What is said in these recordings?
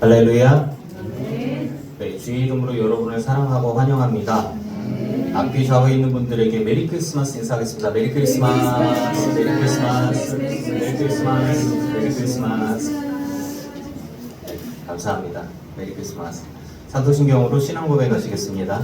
할렐루야. 네, 주의 이름으로 여러분을 사랑하고 환영합니다. 앞뒤 좌우에 있는 분들에게 메리 크리스마스 인사하겠습니다. 메리 크리스마스, 메리 크리스마스, 메리 크리스마스, 메리 크리스마스. 네, 감사합니다. 메리 크리스마스. 사도신경으로 신앙 고백하시겠습니다.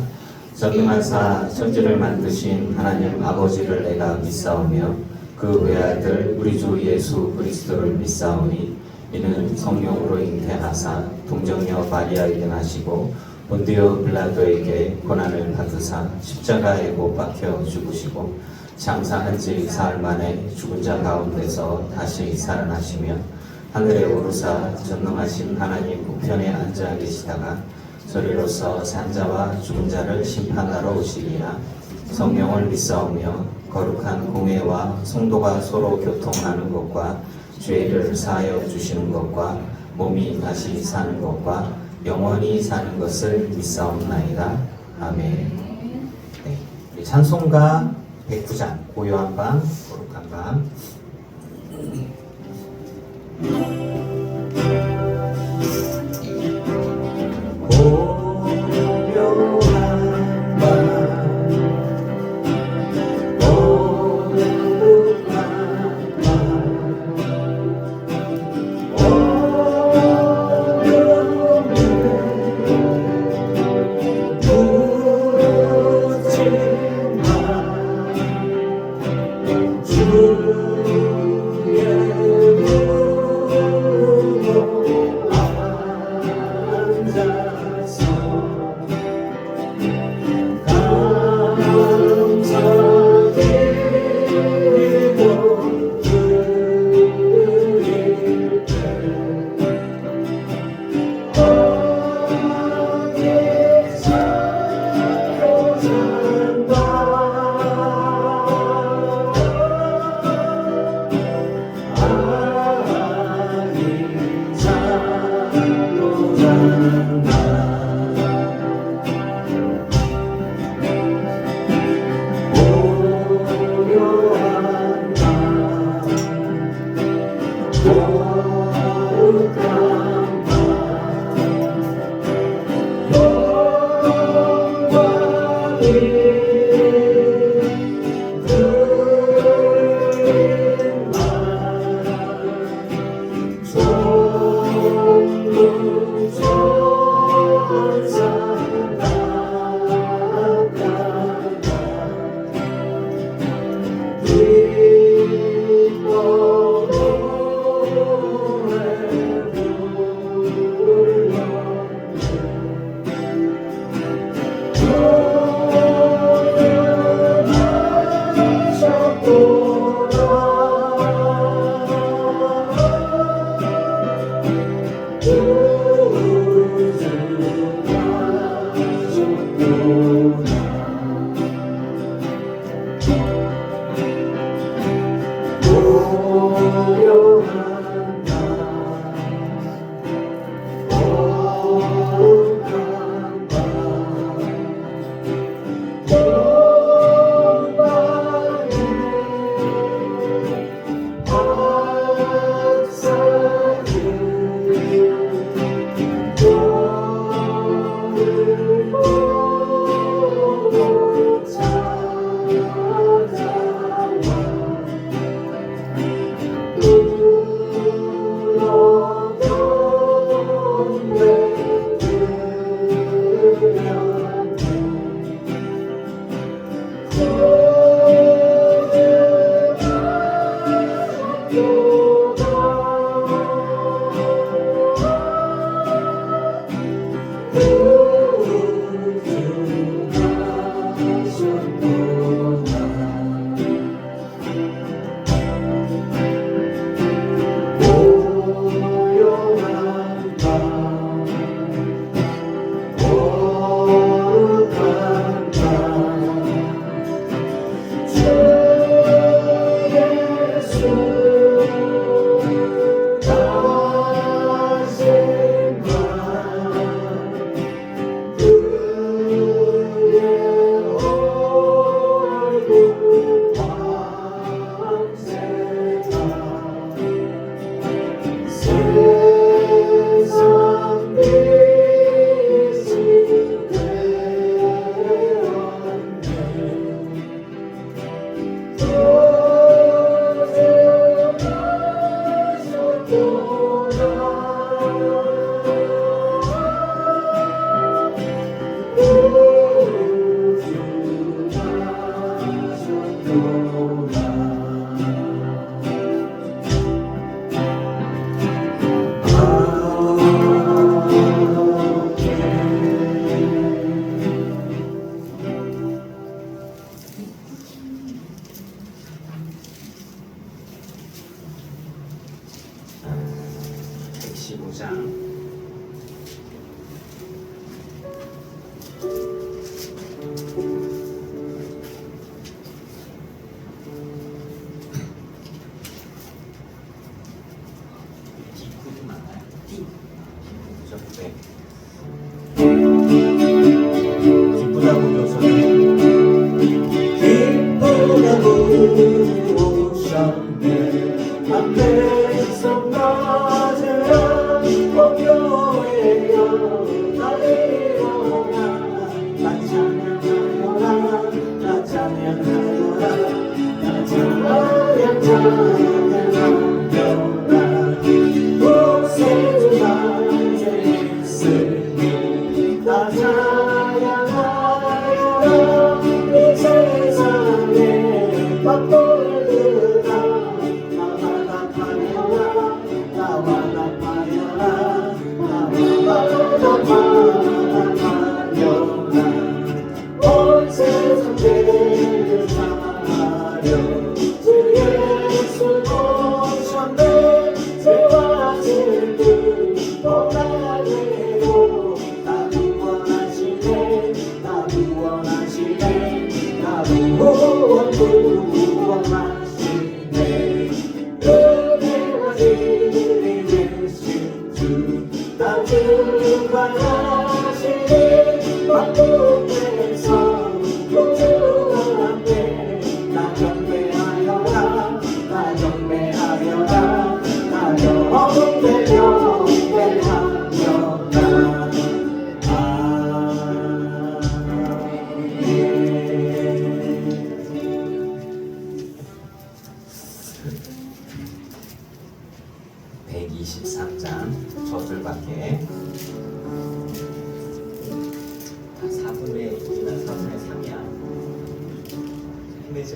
전능하사 천지를 만드신 하나님 아버지를 내가 믿사오며 그 외아들 우리 주 예수 그리스도를 믿사오니 이는 성령으로 잉태하사 동정녀 마리아에게 나시고 본디오 빌라도에게 고난을 받으사 십자가에 못 박혀 죽으시고 장사한 지 사흘 만에 죽은 자 가운데서 다시 살아나시며 하늘에 오르사 전능하신 하나님 우편에 앉아 계시다가 저리로서 산자와 죽은 자를 심판하러 오시리라. 성령을 믿사오며 거룩한 공회와 성도가 서로 교통하는 것과 죄를 사하여 주시는 것과 몸이 다시 사는 것과 영원히 사는 것을 믿사옵나이다. 아멘. 네, 우리 찬송가 109장 고요한 밤 거룩한 밤. 네. 기쁘다고 오셨네. 기쁘다고 오셨네. 앞에서 맞으라 목요일여 나를 일어나 나 찬양하여라 나 찬양하여라 나 찬양하여라 구세주 나의 있으니 나 찬양하여라 이 세상에 바쁘다 나와 나파여라 나와 나파여라 나와 나파여라 온 세상 죄를 사하려 주 예수 오셨네 죄와 질투 보다내고 나 구원하시네 나 구원하시네 나 구원하시네 은혜와 진리 되신 주 나 주관하시네 만국에서 우주 앞에 나 경배하여라 나 경배하여라 나 경배하여라 아멘. 123장 저술밖에 4분의 2나 4분의 3이야. 힘내죠.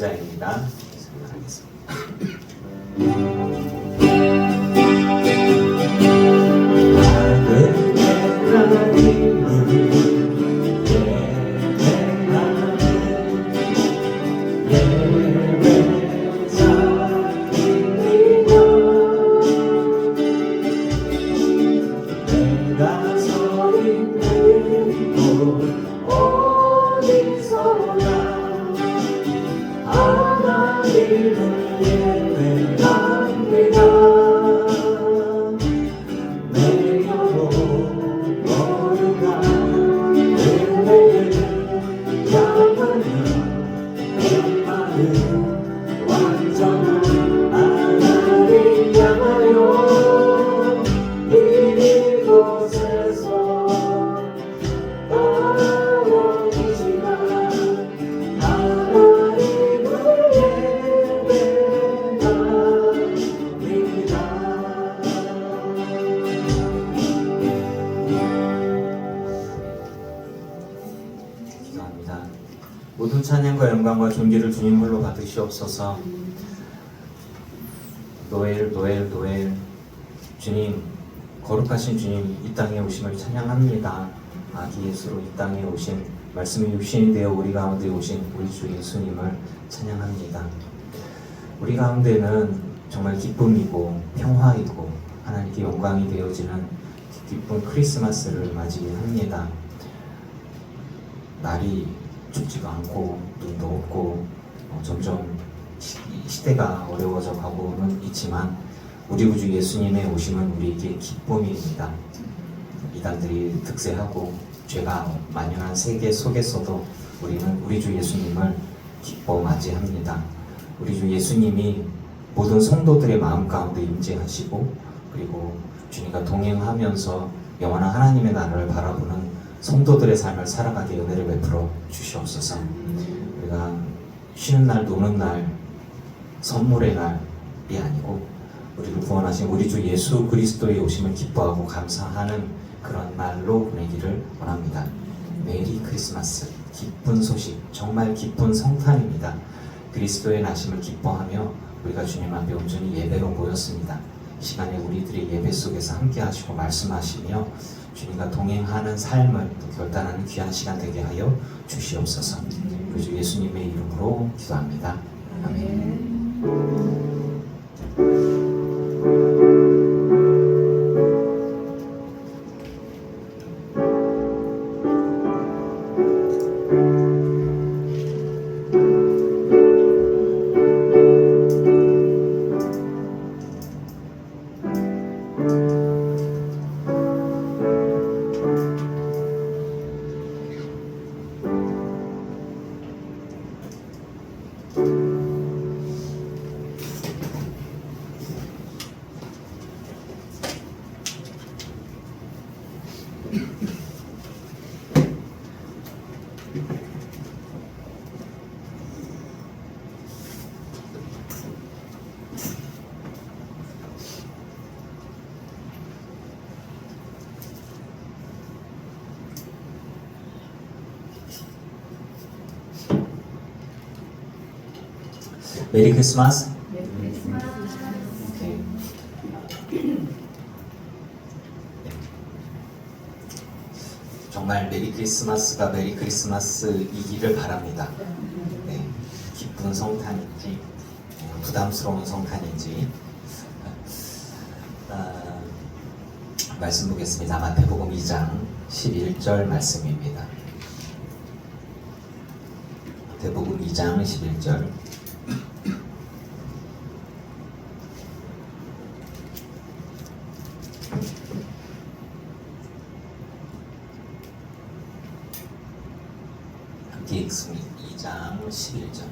예배자입니다. 모든 찬양과 영광과 존귀를 주님 홀로 받으시옵소서. 노엘 노엘 노엘. 주님, 거룩하신 주님, 이 땅에 오심을 찬양합니다. 아기 예수로 이 땅에 오신, 말씀이 육신이 되어 우리 가운데 오신 우리 주 예수님을 찬양합니다. 우리 가운데는 정말 기쁨이고 평화이고 하나님께 영광이 되어지는 기쁜 크리스마스를 맞이합니다. 날이 춥지도 않고 눈도 없고 점점 시대가 어려워져 가고는 있지만 우리 구주 예수님의 오심은 우리에게 기쁨입니다. 이단들이 득세하고 죄가 만연한 세계 속에서도 우리는 우리 주 예수님을 기뻐 맞이합니다. 우리 주 예수님이 모든 성도들의 마음 가운데 임재하시고, 그리고 주님과 동행하면서 영원한 하나님의 나라를 바라보는 성도들의 삶을 살아가게 은혜를 베풀어 주시옵소서. 우리가 쉬는 날, 노는 날, 선물의 날이 아니고 우리를 구원하신 우리 주 예수 그리스도의 오심을 기뻐하고 감사하는 그런 날로 보내기를 원합니다. 메리 크리스마스, 기쁜 소식, 정말 기쁜 성탄입니다. 그리스도의 나심을 기뻐하며 우리가 주님 앞에 온전히 예배로 모였습니다. 이 시간에 우리들의 예배 속에서 함께 하시고 말씀하시며 주님과 동행하는 삶을 또 결단하는 귀한 시간 되게 하여 주시옵소서. 우리 주 예수님의 이름으로 기도합니다. 아멘. 메리 크리스마스. 오케이. 정말 메리 크리스마스가 메리 크리스마스이기를 바랍니다. 네. 기쁜 성탄인지 부담스러운 성탄인지 말씀 보겠습니다. 마태복음 2장 11절 말씀입니다. 마태복음 2장 11절. 함께 읽습니다. 2장 11절.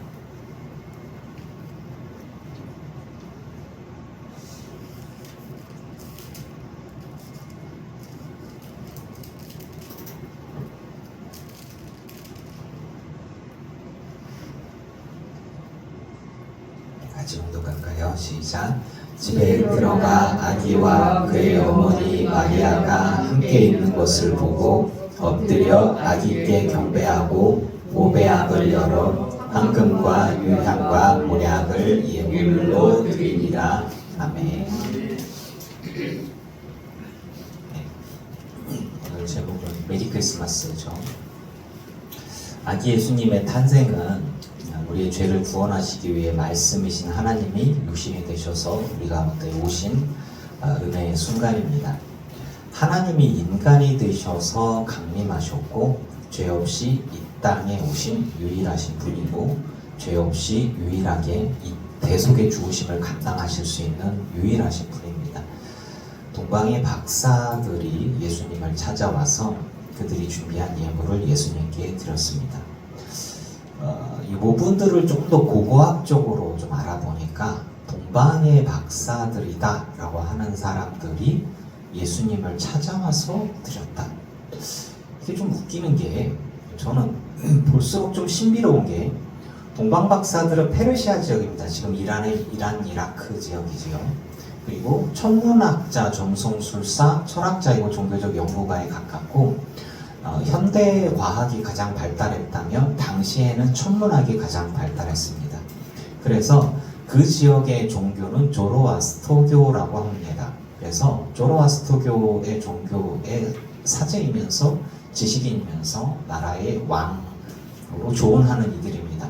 같이 봉독할까요? 시작. 집에 들어가 아기와 그의 어머니 마리아가 함께 있는 것을 보고 엎드려 아기께 경배하고 오배합을 열어 황금과 유향과 몬약을 예물로 드리니라. 아멘. 오늘 제목은 메리 크리스마스죠. 아기 예수님의 탄생은 우리의 죄를 구원하시기 위해 말씀이신 하나님이 육신이 되셔서 우리 가운데 오신 은혜의 순간입니다. 하나님이 인간이 되셔서 강림하셨고 죄 없이 이 땅에 오신 유일하신 분이고 죄 없이 유일하게 이 대속의 죽으심을 감당하실 수 있는 유일하신 분입니다. 동방의 박사들이 예수님을 찾아와서 그들이 준비한 예물을 예수님께 드렸습니다. 이 부분들을 좀 더 고고학적으로 좀 알아보니까 동방의 박사들이다 라고 하는 사람들이 예수님을 찾아와서 드렸다. 이게 좀 웃기는 게 저는 볼수록 좀 신비로운 게 동방 박사들은 페르시아 지역입니다. 지금 이란, 이라크 지역이지요. 그리고 천문학자, 점성술사, 철학자이고 종교적 연구가에 가깝고 현대 과학이 가장 발달했다면 당시에는 천문학이 가장 발달했습니다. 그래서 그 지역의 종교는 조로아스터교라고 합니다. 그래서 조로아스터교의 종교의 사제이면서 지식인이면서 나라의 왕으로 조언하는 이들입니다.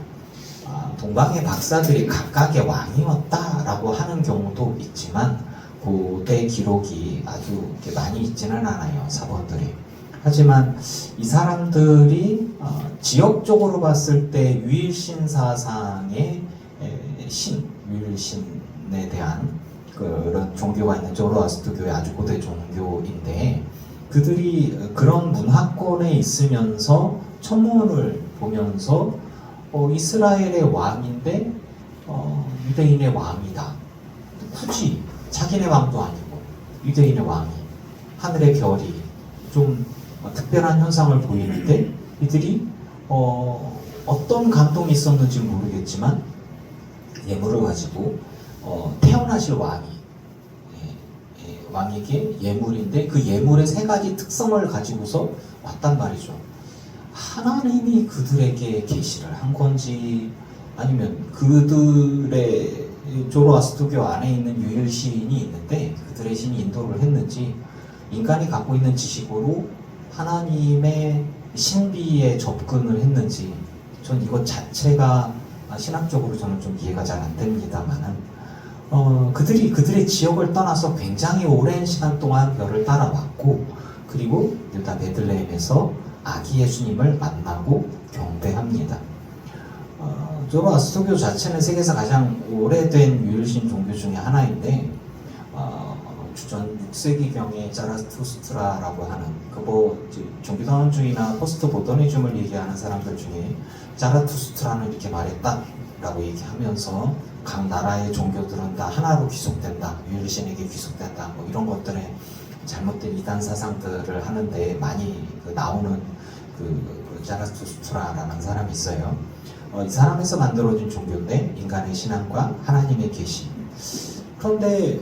동방의 박사들이 각각의 왕이었다라고 하는 경우도 있지만 고대 기록이 아주 많이 있지는 않아요, 사본들이. 하지만 이 사람들이 지역적으로 봤을 때 유일신 사상의 유일신에 대한 그런 종교가 있는 조로아스터교의 아주 고대 종교인데 그들이 그런 문화권에 있으면서 천문을 보면서 이스라엘의 왕인데 유대인의 왕이다. 굳이 자기네 왕도 아니고 유대인의 왕이 하늘의 별이 좀 특별한 현상을 보이는데 이들이 어떤 감동이 있었는지 모르겠지만 예물을 가지고 태어나실 왕에게 예물인데 그 예물의 세 가지 특성을 가지고서 왔단 말이죠. 하나님이 그들에게 계시를 한 건지 아니면 그들의 조로아스터교 안에 있는 유일신이 있는데 그들의 신이 인도를 했는지 인간이 갖고 있는 지식으로 하나님의 신비에 접근을 했는지 전 이것 자체가 신학적으로 저는 좀 이해가 잘 안 됩니다만은 그들이 그들의 지역을 떠나서 굉장히 오랜 시간 동안 별을 따라왔고 그리고 유다 베들레헴에서 아기 예수님을 만나고 경배합니다. 조로아스터교 자체는 세계에서 가장 오래된 유일신 종교 중에 하나인데 주전 6세기경에 자라투스트라라고 하는 종교단원주의나 포스트 모더니즘을 얘기하는 사람들 중에 자라투스트라는 이렇게 말했다라고 얘기하면서 각 나라의 종교들은 다 하나로 귀속된다, 유일신에게 귀속된다, 뭐 이런 것들에 잘못된 이단 사상들을 하는데 많이 나오는 그 자라투스트라라는 사람이 있어요. 이 사람에서 만들어진 종교인데 인간의 신앙과 하나님의 계시. 그런데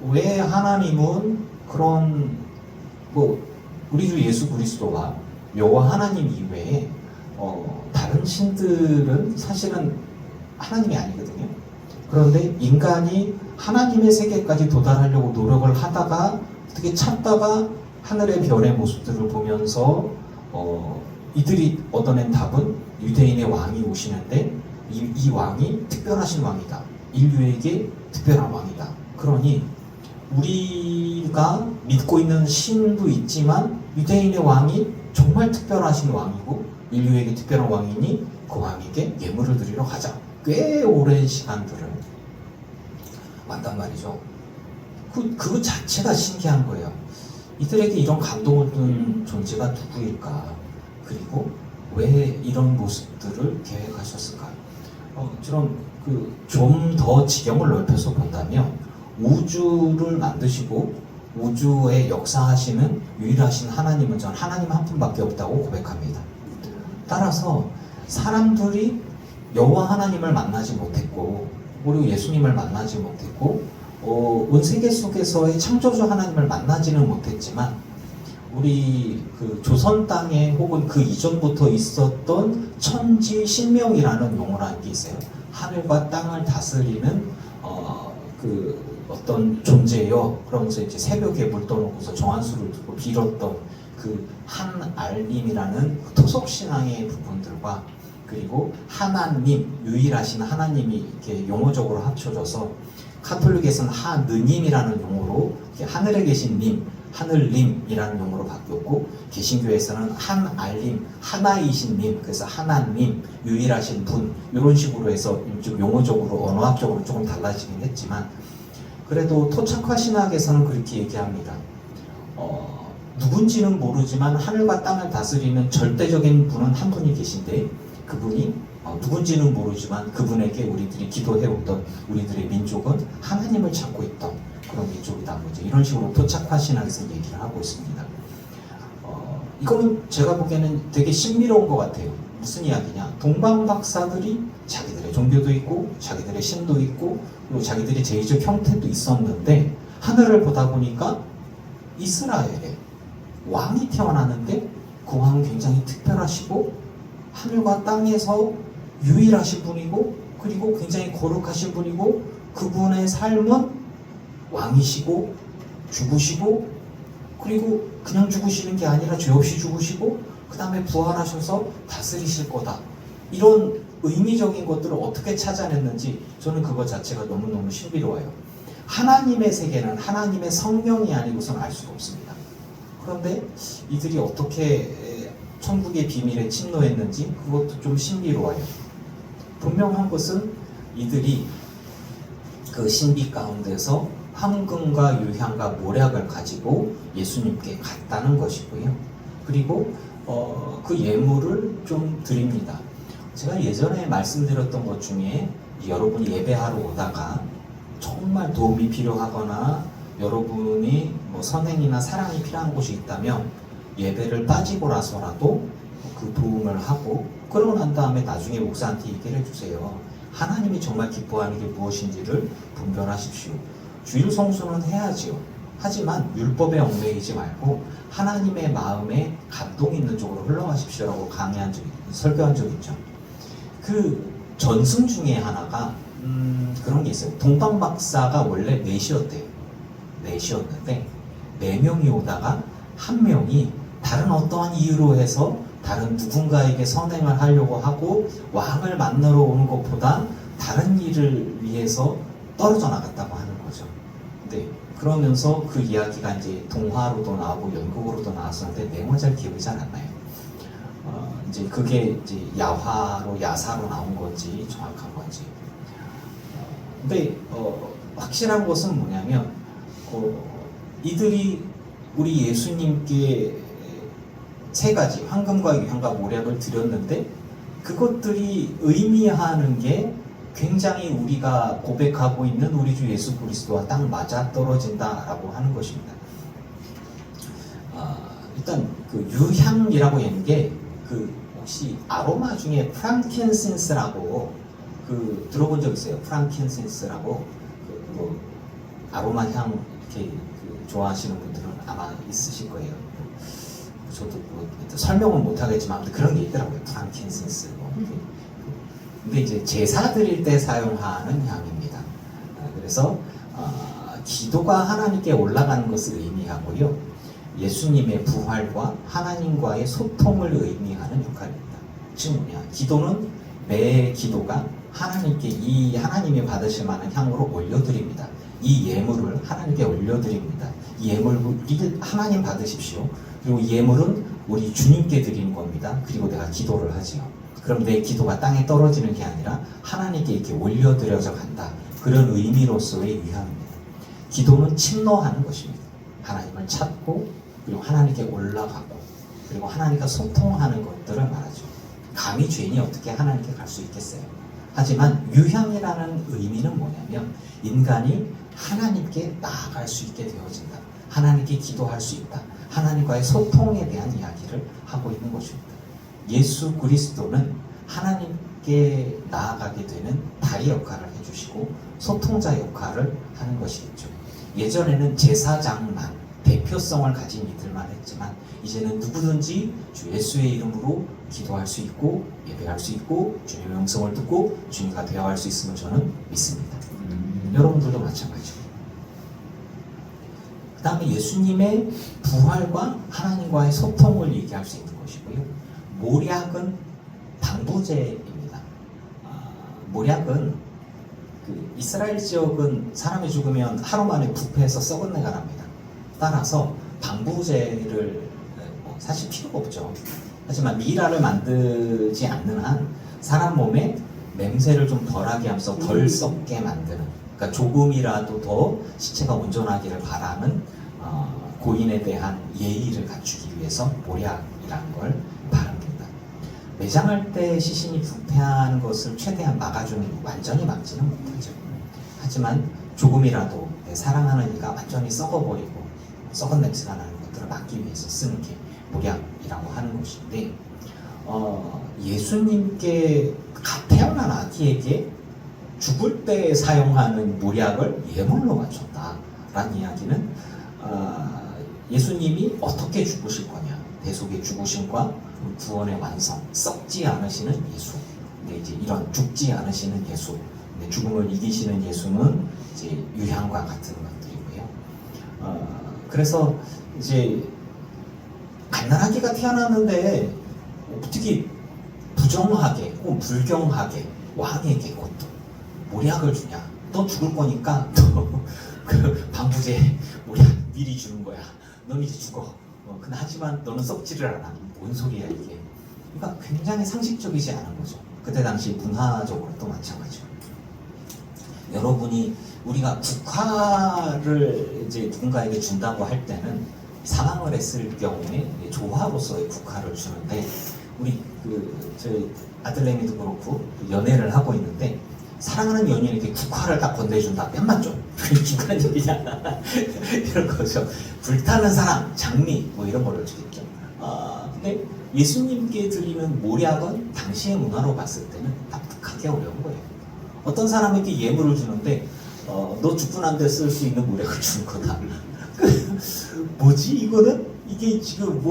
왜 하나님은 그런 우리 주 예수 그리스도와 여호와 하나님 이외에 다른 신들은 사실은 하나님이 아니거든요. 그런데 인간이 하나님의 세계까지 도달하려고 노력을 하다가 어떻게 참다가 하늘의 별의 모습들을 보면서 이들이 얻어낸 답은 유대인의 왕이 오시는데 이 왕이 특별하신 왕이다. 인류에게 특별한 왕이다. 그러니 우리가 믿고 있는 신도 있지만 유대인의 왕이 정말 특별하신 왕이고 인류에게 특별한 왕이니 그 왕에게 예물을 드리러 가자. 꽤 오랜 시간들을 왔단 말이죠. 그 자체가 신기한 거예요. 이들에게 이런 감동을 준 존재가 누구일까? 그리고 왜 이런 모습들을 계획하셨을까? 좀 더 지경을 넓혀서 본다면 우주를 만드시고 우주에 역사하시는 유일하신 하나님은 전 하나님 한 분밖에 없다고 고백합니다. 따라서 사람들이 여호와 하나님을 만나지 못했고 그리고 예수님을 만나지 못했고 온 세계 속에서의 창조주 하나님을 만나지는 못했지만 우리 그 조선 땅에 혹은 그 이전부터 있었던 천지 신명이라는 용어라는 게 있어요. 하늘과 땅을 다스리는 그 어떤 존재요. 그러면서 이제 새벽에 물 떠놓고서 정한수를 두고 빌었던 그 한알림이라는 토속 신앙의 부분들과 그리고 하나님, 유일하신 하나님이 이렇게 용어적으로 합쳐져서 카톨릭에서는 하느님이라는 용어로 하늘에 계신 님, 하늘님이라는 용어로 바뀌었고 개신교에서는 한알림, 하나이신 님, 그래서 하나님, 유일하신 분 이런 식으로 해서 좀 용어적으로 언어학적으로 조금 달라지긴 했지만 그래도 토착화 신학에서는 그렇게 얘기합니다. 누군지는 모르지만 하늘과 땅을 다스리는 절대적인 분은 한 분이 계신데 그분이 누군지는 모르지만 그분에게 우리들이 기도해오던 우리들의 민족은 하나님을 찾고 있던 그런 민족이다. 이런 식으로 토착화 신학에서 얘기를 하고 있습니다. 이거는 제가 보기에는 되게 신비로운 것 같아요. 무슨 이야기냐? 동방 박사들이 자기들의 종교도 있고 자기들의 신도 있고 그리고 자기들의 제의적 형태도 있었는데 하늘을 보다 보니까 이스라엘에 왕이 태어나는데 그 왕은 굉장히 특별하시고 하늘과 땅에서 유일하신 분이고 그리고 굉장히 거룩하신 분이고 그분의 삶은 왕이시고 죽으시고 그리고 그냥 죽으시는 게 아니라 죄 없이 죽으시고 그 다음에 부활하셔서 다스리실 거다. 이런 의미적인 것들을 어떻게 찾아냈는지 저는 그거 자체가 너무너무 신비로워요. 하나님의 세계는 하나님의 성령이 아니고선 알 수가 없습니다. 그런데 이들이 어떻게 천국의 비밀에 침노했는지 그것도 좀 신비로워요. 분명한 것은 이들이 그 신비 가운데서 황금과 유향과 모략을 가지고 예수님께 갔다는 것이고요. 그리고 그 예물을 좀 드립니다. 제가 예전에 말씀드렸던 것 중에 여러분이 예배하러 오다가 정말 도움이 필요하거나 여러분이 뭐 선행이나 사랑이 필요한 곳이 있다면 예배를 빠지고 나서라도 그 도움을 하고 그러고 난 다음에 나중에 목사한테 얘기를 해주세요. 하나님이 정말 기뻐하는 게 무엇인지를 분별하십시오. 주일 성수는 해야지요. 하지만 율법에 얽매이지 말고 하나님의 마음에 감동 있는 쪽으로 흘러가십시오라고 강의한 적이 설교한 적이 있죠. 그 전승 중에 하나가 그런 게 있어요. 동방 박사가 원래 넷이었대요. 넷이었는데 4명이 오다가 한 명이 다른 어떠한 이유로 해서 다른 누군가에게 선행을 하려고 하고 왕을 만나러 오는 것보다 다른 일을 위해서 떨어져 나갔다고 하는 거죠. 근데 그러면서 그 이야기가 이제 동화로도 나오고 연극으로도 나왔었는데 내용은 잘 기억이 잘 안 나요. 이제 그게 이제 야화로 야사로 나온 건지 정확한 건지. 근데 확실한 것은 뭐냐면 이들이 우리 예수님께 3가지 황금과 유향과 모략을 드렸는데 그것들이 의미하는 게 굉장히 우리가 고백하고 있는 우리 주 예수 그리스도와 딱 맞아 떨어진다라고 하는 것입니다. 일단 그 유향이라고 하는 게 그 혹시 아로마 중에 프랑킨센스라고 그 들어본 적 있어요? 프랑킨센스라고 그 아로마 향 이렇게 그 좋아하시는 분들은 아마 있으실 거예요. 저도 뭐 설명은 못 하겠지만 그런 게 있더라고요. 프랑킨센스. 근데 이제 제사 드릴 때 사용하는 향입니다. 그래서 기도가 하나님께 올라가는 것을 의미하고요. 예수님의 부활과 하나님과의 소통을 의미하는 역할입니다. 즉 뭐냐? 기도는 매 기도가 하나님께 이 하나님이 받으실 만한 향으로 올려드립니다. 이 예물을 하나님께 올려드립니다. 이 예물을 하나님 받으십시오. 그리고 이 예물은 우리 주님께 드리는 겁니다. 그리고 내가 기도를 하지요. 그럼 내 기도가 땅에 떨어지는 게 아니라 하나님께 이렇게 올려드려져 간다. 그런 의미로서의 유향입니다. 기도는 침노하는 것입니다. 하나님을 찾고 그리고 하나님께 올라가고 그리고 하나님과 소통하는 것들을 말하죠. 감히 죄인이 어떻게 하나님께 갈 수 있겠어요. 하지만 유향이라는 의미는 뭐냐면 인간이 하나님께 나아갈 수 있게 되어진다. 하나님께 기도할 수 있다. 하나님과의 소통에 대한 이야기를 하고 있는 것입니다. 예수 그리스도는 하나님께 나아가게 되는 다리 역할을 해주시고 소통자 역할을 하는 것이겠죠. 예전에는 제사장만 대표성을 가진 이들만 했지만 이제는 누구든지 주 예수의 이름으로 기도할 수 있고 예배할 수 있고 주님의 음성을 듣고 주님과 대화할 수 있음을 저는 믿습니다. 여러분들도 마찬가지고. 그 다음에 예수님의 부활과 하나님과의 소통을 얘기할 수 있는 것이고요. 모략은 방부제입니다. 모략은 이스라엘 지역은 사람이 죽으면 하루 만에 부패해서 썩은 내가 납니다. 따라서 방부제를 사실 필요가 없죠. 하지만 미라를 만들지 않는 한 사람 몸에 냄새를 좀 덜하게 하면서 덜 썩게 만드는, 그러니까 조금이라도 더 시체가 온전하기를 바라는 고인에 대한 예의를 갖추기 위해서 모략이라는 걸 바릅니다. 매장할 때 시신이 부패하는 것을 최대한 막아주는, 완전히 막지는 못하죠. 하지만 조금이라도 내 사랑하는 이가 완전히 썩어버리고 썩은 냄새가 나는 것들을 막기 위해서 쓰는 게 모략이라고 하는 것인데, 예수님께 갓 태어난 아기에게 죽을 때 사용하는 모략을 예물로 바쳤다라는 이야기는 예수님이 어떻게 죽으실 거냐, 대속의 죽으심과 구원의 완성, 썩지 않으시는 예수, 이제 이런 죽지 않으시는 예수, 죽음을 이기시는 예수는 이제 유향과 같은 것들이고요. 그래서 이제 갓난아기가 태어났는데 어떻게 부정하게 혹은 불경하게 왕에게 그것도 모략을 주냐? 너 죽을 거니까 너 그 방부제 모략 미리 주는 거야. 넌 이제 죽어. 근데 하지만 너는 썩지를 않아. 뭔 소리야 이게? 그러니까 굉장히 상식적이지 않은 거죠. 그때 당시 문화적으로 또 마찬가지고. 여러분이 우리가 국화를 이제 누군가에게 준다고 할 때는 사망을 했을 경우에 조화로서의 국화를 주는데, 우리 저희 아들내미도 그렇고 연애를 하고 있는데 사랑하는 연인에게 국화를 딱 건네준다. 뺨 맞죠? 주관적이잖아. 이런 거죠. 불타는 사랑, 장미 뭐 이런 거를 주겠죠. 근데 예수님께 드리는 모략은 당시의 문화로 봤을 때는 납득하기 어려운 거예요. 어떤 사람에게 예물을 주는데 너 죽고 난 데 쓸 수 있는 모략을 주는 거다. 뭐지 이거는? 이게 지금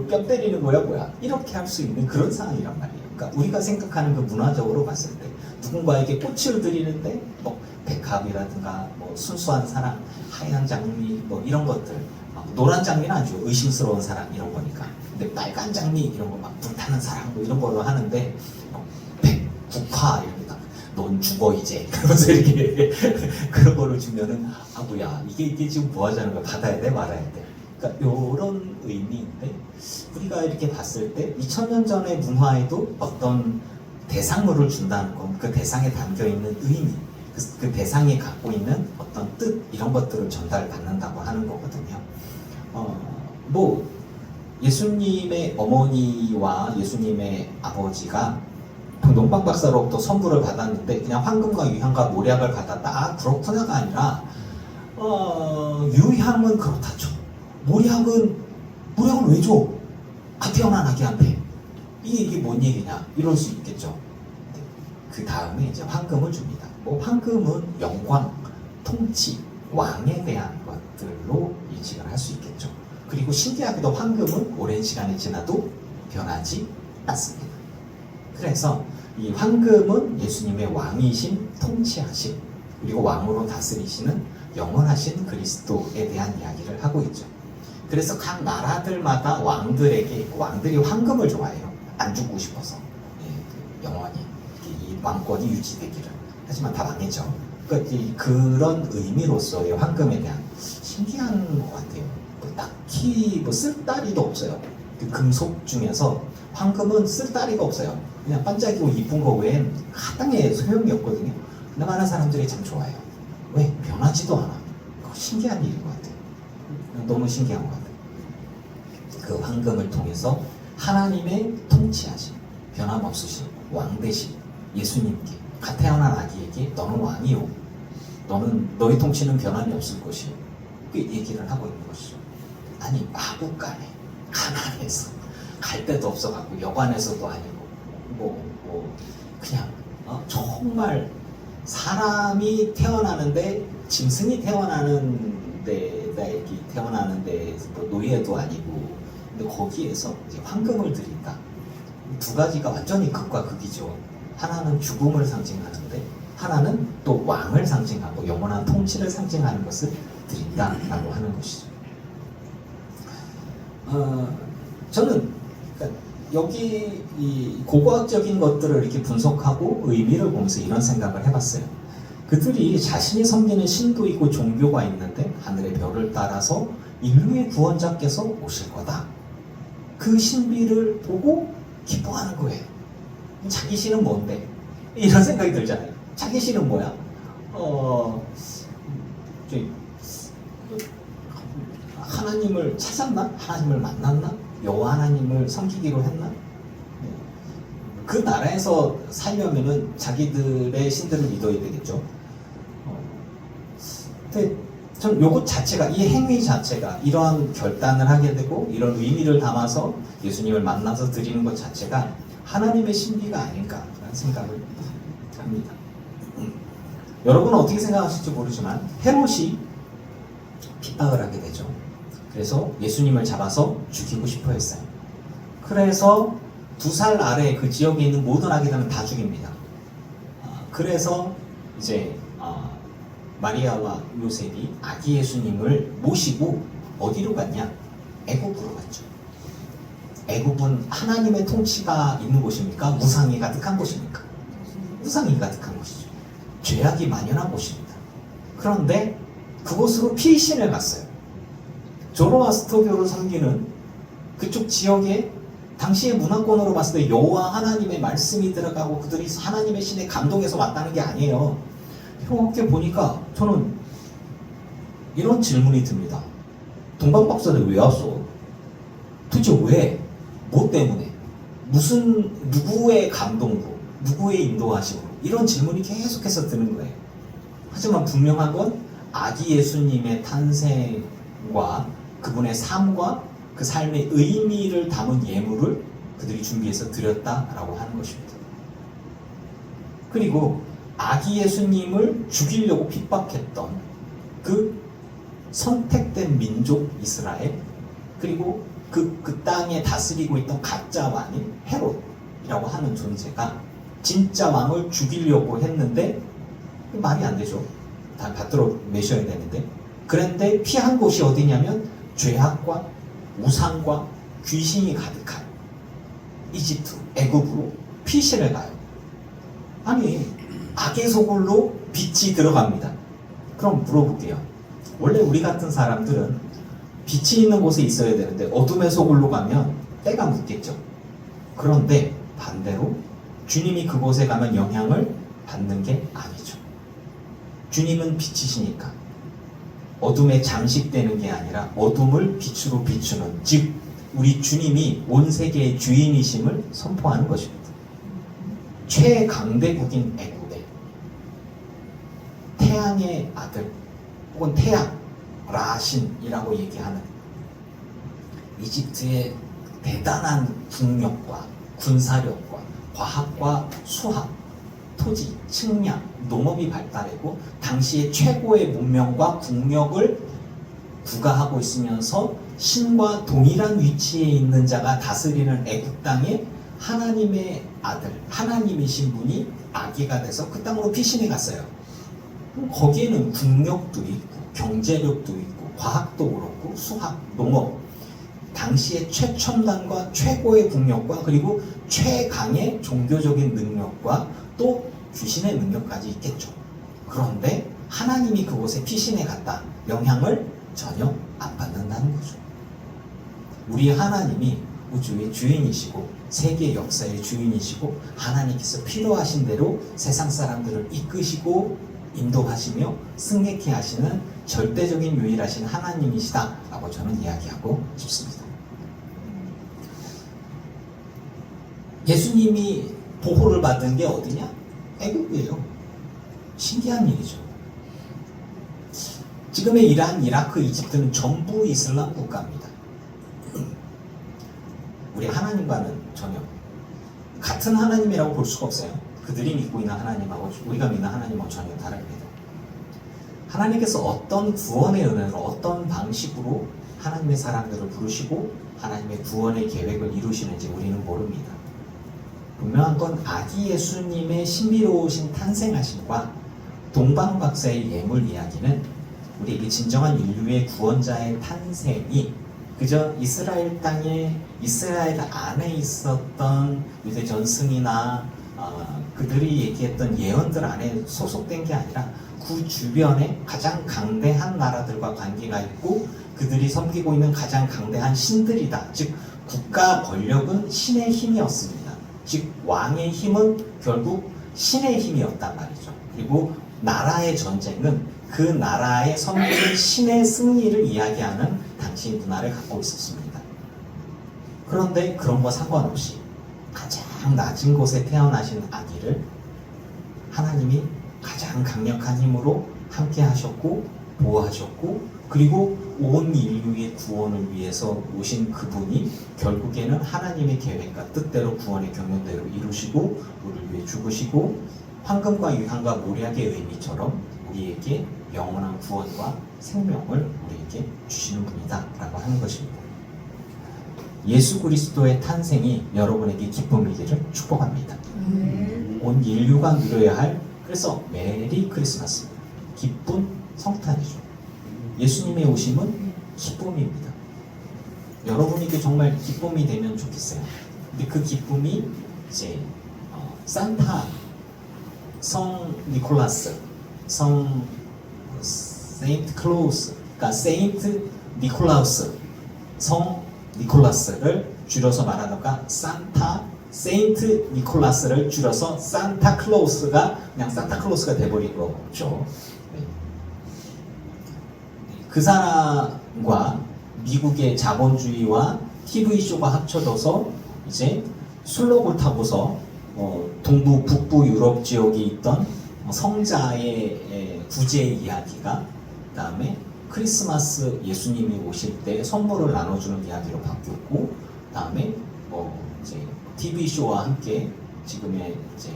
뺨 때리는 거야 뭐야? 이렇게 할 수 있는 그런 상황이란 말이에요. 그러니까 우리가 생각하는 그 문화적으로 봤을 때 누군가에게 꽃을 드리는데 뭐 백합이라든가 뭐 순수한 사랑, 하얀 장미 뭐 이런 것들, 노란 장미는 아주 의심스러운 사랑 이런 거니까. 근데 빨간 장미 이런 거 막 불타는 사랑 뭐 이런 걸로 하는데 백국화 이럽니다. 넌 죽어 이제. 그러면서 이렇게 그런 거를 주면은 뭐야 이게 지금 뭐 하자는 거야? 받아야 돼 말아야 돼? 그러니까 이런 의미인데, 우리가 이렇게 봤을 때 2000년 전의 문화에도 어떤 대상물을 준다는 건 그 대상에 담겨있는 의미, 그 대상이 갖고 있는 어떤 뜻 이런 것들을 전달받는다고 하는 거거든요. 뭐 예수님의 어머니와 예수님의 아버지가 동방 박사로부터 선물을 받았는데 그냥 황금과 유향과 모략을 받았다. 그렇구나가 아니라 유향은 그렇다죠. 모략은 왜 줘? 태어난 아기한테. 이게 뭔 얘기냐? 이럴 수 있겠죠. 그 다음에 이제 황금을 줍니다. 뭐 황금은 영광, 통치, 왕에 대한 것들로 인식을 할 수 있겠죠. 그리고 신기하게도 황금은 오랜 시간이 지나도 변하지 않습니다. 그래서 이 황금은 예수님의 왕이신, 통치하심, 그리고 왕으로 다스리시는 영원하신 그리스도에 대한 이야기를 하고 있죠. 그래서 각 나라들마다 왕들이 황금을 좋아해요. 안 죽고 싶어서. 영원히 이 왕권이 유지되기를. 하지만 다 망했죠. 그러니까 그런 의미로서의 황금에 대한 신기한 것 같아요. 딱히 쓸다리도 없어요. 그 금속 중에서 황금은 쓸다리가 없어요. 그냥 반짝이고 이쁜 거 외엔 하등의 소용이 없거든요. 근데 많은 사람들이 참 좋아해요. 왜? 변하지도 않아. 신기한 일인 것 같아요. 너무 신기한 것 같아요. 그 황금을 통해서 하나님의 통치하심, 변함없으신 왕되신 예수님께 갓 태어난 아기에게 너는 왕이요, 너의 통치는 변함이 없을 것이요, 그 얘기를 하고 있는 것이죠. 아니 마국간에 가난해서 갈 데도 없어갖고 여관에서도 아니고 그냥 정말 사람이 태어나는데 짐승이 태어나는 데다 이렇게 태어난 이제 뭐 노예도 아니고, 근데 거기에서 이제 황금을 드린다. 두 가지가 완전히 극과 극이죠. 하나는 죽음을 상징하는데 하나는 또 왕을 상징하고 영원한 통치를 상징하는 것을 드린다라고 하는 것이죠. 저는 그러니까 여기 이 고고학적인 것들을 이렇게 분석하고 의미를 보면서 이런 생각을 해봤어요. 그들이 자신이 섬기는 신도 있고 종교가 있는데 하늘의 별을 따라서 인류의 구원자께서 오실 거다. 그 신비를 보고 기뻐하는 거예요. 자기 신은 뭔데? 이런 생각이 들잖아요. 자기 신은 뭐야? 하나님을 찾았나? 하나님을 만났나? 여호와 하나님을 섬기기로 했나? 그 나라에서 살려면은 자기들의 신들을 믿어야 되겠죠. 근데 전 요것 자체가, 이 행위 자체가 이러한 결단을 하게 되고 이런 의미를 담아서 예수님을 만나서 드리는 것 자체가 하나님의 신비가 아닌가라는 생각을 합니다. 여러분은 어떻게 생각하실지 모르지만 헤롯이 핍박을 하게 되죠. 그래서 예수님을 잡아서 죽이고 싶어 했어요. 그래서 2살 아래 그 지역에 있는 모든 아기들은 다 죽입니다. 그래서 이제 마리아와 요셉이 아기 예수님을 모시고 어디로 갔냐? 애굽으로 갔죠. 애굽은 하나님의 통치가 있는 곳입니까? 우상이 가득한 곳입니까? 우상이 가득한 곳이죠. 죄악이 만연한 곳입니다. 그런데 그곳으로 피신을 갔어요. 조로아스터교를 섬기는 그쪽 지역에 당시의 문화권으로 봤을 때 여호와 하나님의 말씀이 들어가고 그들이 하나님의 신에 감동해서 왔다는 게 아니에요. 이렇게 보니까 저는 이런 질문이 듭니다. 동방박사들 왜 왔어? 도대체 왜? 뭐 때문에? 무슨, 누구의 감동으로? 누구의 인도하심으로? 이런 질문이 계속해서 드는 거예요. 하지만 분명한 건 아기 예수님의 탄생과 그분의 삶과 그 삶의 의미를 담은 예물을 그들이 준비해서 드렸다라고 하는 것입니다. 그리고 아기 예수님을 죽이려고 핍박했던 그 선택된 민족 이스라엘, 그리고 그 땅에 다스리고 있던 가짜 왕인 헤롯이라고 하는 존재가 진짜 왕을 죽이려고 했는데 말이 안 되죠. 다 받들어 매셔야 되는데, 그런데 피한 곳이 어디냐면 죄악과 우상과 귀신이 가득한 이집트, 애굽으로 피신을 가요. 아니, 악의 소굴로 빛이 들어갑니다. 그럼 물어볼게요. 원래 우리 같은 사람들은 빛이 있는 곳에 있어야 되는데 어둠의 소굴로 가면 때가 묻겠죠. 그런데 반대로 주님이 그곳에 가면 영향을 받는 게 아니죠. 주님은 빛이시니까 어둠에 잠식되는 게 아니라 어둠을 빛으로 비추는, 즉 우리 주님이 온 세계의 주인이심을 선포하는 것입니다. 최강대국인 애굽에 태양의 아들 혹은 태양 라신이라고 얘기하는 이집트의 대단한 국력과 군사력과 과학과 수학, 토지, 측량, 농업이 발달했고 당시의 최고의 문명과 국력을 구가하고 있으면서 신과 동일한 위치에 있는 자가 다스리는 애굽 땅에 하나님의 아들, 하나님이신 분이 아기가 돼서 그 땅으로 피신해 갔어요. 거기에는 국력도 있고 경제력도 있고 과학도 그렇고 수학, 농업, 당시의 최첨단과 최고의 국력과 그리고 최강의 종교적인 능력과 또 귀신의 능력까지 있겠죠. 그런데 하나님이 그곳에 피신해 갔다. 영향을 전혀 안 받는다는 거죠. 우리 하나님이 우주의 주인이시고 세계 역사의 주인이시고 하나님께서 필요하신 대로 세상 사람들을 이끄시고 인도하시며 승리케 하시는 절대적인 유일하신 하나님이시다 라고 저는 이야기하고 싶습니다. 예수님이 보호를 받은 게 어디냐? 애국이에요. 신기한 일이죠. 지금의 이란, 이라크, 이집트는 전부 이슬람 국가입니다. 우리 하나님과는 전혀 같은 하나님이라고 볼 수가 없어요. 그들이 믿고 있는 하나님하고 우리가 믿는 하나님하고 전혀 다릅니다. 하나님께서 어떤 구원의 은혜로 어떤 방식으로 하나님의 사람들을 부르시고 하나님의 구원의 계획을 이루시는지 우리는 모릅니다. 분명한 건 아기 예수님의 신비로우신 탄생하심과 동방박사의 예물 이야기는 우리에게 진정한 인류의 구원자의 탄생이 그저 이스라엘 땅에 이스라엘 안에 있었던 유대 전승이나 그들이 얘기했던 예언들 안에 소속된 게 아니라 그 주변에 가장 강대한 나라들과 관계가 있고 그들이 섬기고 있는 가장 강대한 신들이다. 즉 국가 권력은 신의 힘이었습니다. 즉 왕의 힘은 결국 신의 힘이었단 말이죠. 그리고 나라의 전쟁은 그 나라의 섬기는 신의 승리를 이야기하는 당시 문화를 갖고 있었습니다. 그런데 그런 거 상관없이 가장 낮은 곳에 태어나신 아기를 하나님이 가장 강력한 힘으로 함께 하셨고 보호하셨고 그리고 온 인류의 구원을 위해서 오신 그분이 결국에는 하나님의 계획과 뜻대로 구원의 경륜대로 이루시고 우리를 위해 죽으시고 황금과 유향과 모략의 의미처럼 우리에게 영원한 구원과 생명을 우리에게 주시는 분이다 라고 하는 것입니다. 예수 그리스도의 탄생이 여러분에게 기쁨이기를 축복합니다. 온 인류가 누려야 할 그래서 메리 크리스마스입니다. 기쁜 성탄이죠. 예수님의 오심은 기쁨입니다. 여러분에게 정말 기쁨이 되면 좋겠어요. 근데 그 기쁨이 이제 산타, 성 니콜라스, 성 세인트 클로우스, 그러니까 세인트 니콜라우스, 성 니콜라스를 줄여서 말하다가 산타, 세인트 니콜라스를 줄여서 산타 클로스가 그냥 산타 클로스가 돼버린 거죠. 그 사람과 미국의 자본주의와 TV쇼가 합쳐져서 이제 술록을 타고서 동부 북부 유럽 지역에 있던 성자의 구제의 이야기가 그 다음에 크리스마스 예수님이 오실 때 선물을 나눠주는 이야기로 바뀌었고 그 다음에 이제 TV쇼와 함께 지금의 이제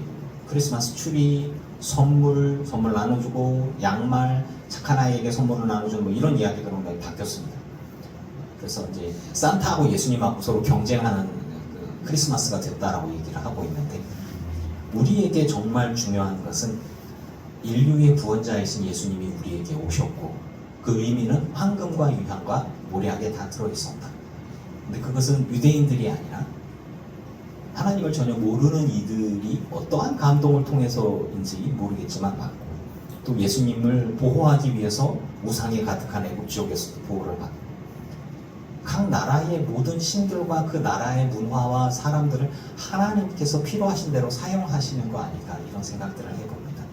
크리스마스 추리, 선물 나눠주고 양말, 착한 아이에게 선물을 나눠주는 뭐 이런 이야기들로 많이 바뀌었습니다. 그래서 이제 산타하고 예수님하고 서로 경쟁하는 그 크리스마스가 됐다라고 얘기를 하고 있는데 우리에게 정말 중요한 것은 인류의 구원자이신 예수님이 우리에게 오셨고 그 의미는 황금과 유향과 모략에 다 들어있었다. 근데 그것은 유대인들이 아니라 하나님을 전혀 모르는 이들이 어떠한 감동을 통해서인지 모르겠지만 받고 또 예수님을 보호하기 위해서 우상에 가득한 애굽 지역에서도 보호를 받고 각 나라의 모든 신들과 그 나라의 문화와 사람들을 하나님께서 필요하신 대로 사용하시는 거 아닐까 이런 생각들을 해봅니다.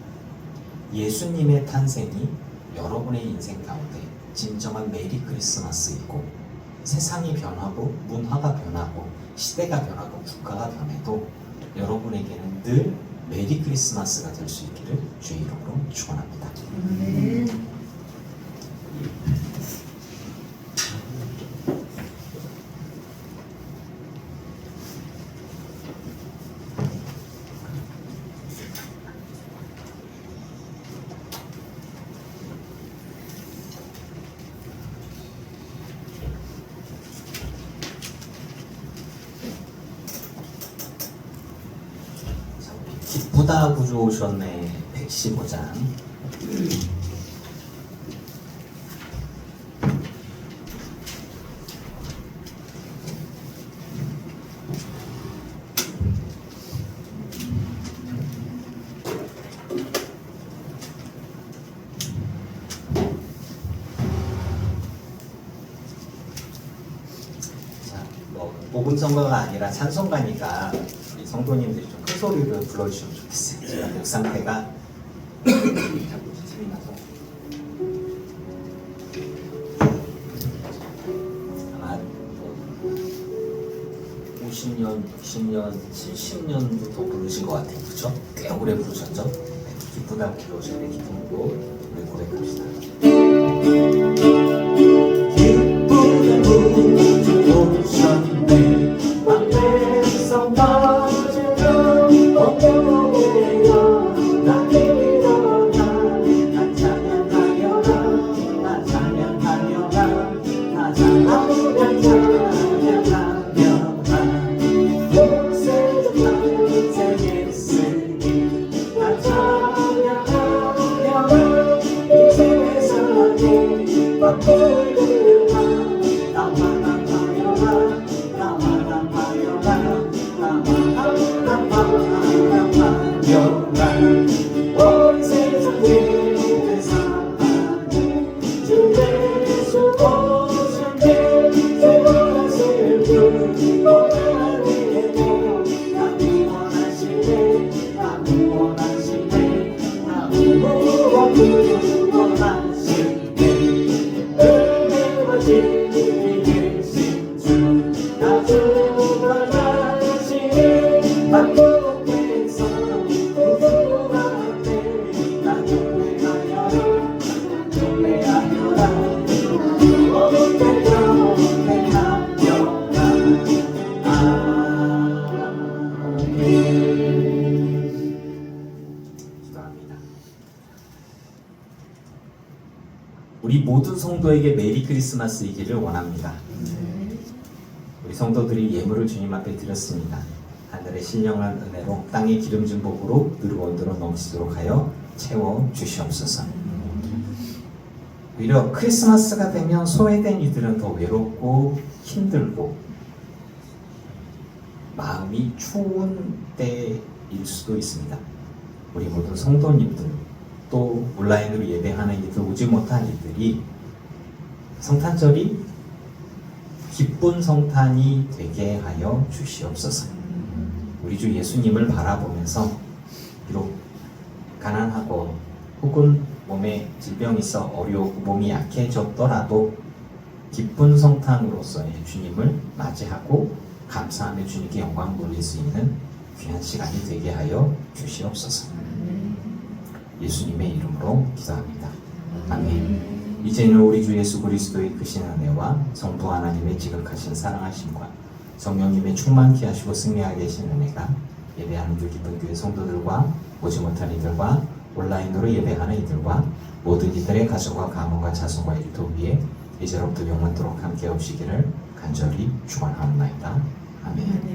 예수님의 탄생이 여러분의 인생 가운데 진정한 메리 크리스마스이고 세상이 변하고 문화가 변하고 시대가 변하고 국가가 변해도 여러분에게는 늘 메리 크리스마스가 될 수 있기를 주의 이름으로 축원합니다. 기쁘다 구주 오셨네 115장. 복음성가가 아니라 찬송가니까 우리 성도님들이 좀 큰 소리로 불러주시면 좋겠어요. 제가 목 상태가 자꾸 기침이 나서 아마 50년, 60년, 70년부터 부르신 것 같아요. 그렇죠? 꽤 오래 부르셨죠? 기쁘다 부르셨는데 기쁨으로 우리 고백합시다. 기쁘다 부르셨네 밤에서 낮에도 어려워요 나 일어나 나 찬양하려라 나 찬양하려라 나 찬양하려라 우리 계신 주 나주와 자신을 반복해서 구주한테 나 경배하여라 경배하여라 어떻게 경배하여라 아멘. 기도합니다. 우리 모든 성도에게 메리 크리스마스이기를 원합니다. 우리 성도들이 예물을 주님 앞에 드렸습니다. 하늘의 신령한 은혜로 땅의 기름진 복으로 누르원대로 넘치도록 하여 채워 주시옵소서. 오히려 크리스마스가 되면 소외된 이들은 더 외롭고 힘들고 마음이 추운 때일 수도 있습니다. 우리 모든 성도님들 또 온라인으로 예배하는 이들 오지 못한 이들이 성탄절이 기쁜 성탄이 되게 하여 주시옵소서. 우리 주 예수님을 바라보면서 비록 가난하고 혹은 몸에 질병이 있어 어려우고 몸이 약해졌더라도 기쁜 성탄으로서의 주님을 맞이하고 감사하며 주님께 영광 돌릴 수 있는 귀한 시간이 되게 하여 주시옵소서. 예수님의 이름으로 기도합니다. 아멘. 이제는 우리 주 예수 그리스도의 크신 은혜와 성부 하나님의 지극하신 사랑하심과 성령님의 충만케 하시고 승리하게 계신 은혜가 예배하는 주 기쁜 교회 성도들과 오지 못한 이들과 온라인으로 예배하는 이들과 모든 이들의 가정과 가문과 자손과 일터 위에 이제로부터 영원토록 함께 없시기를 간절히 축원하옵나이다. 아멘.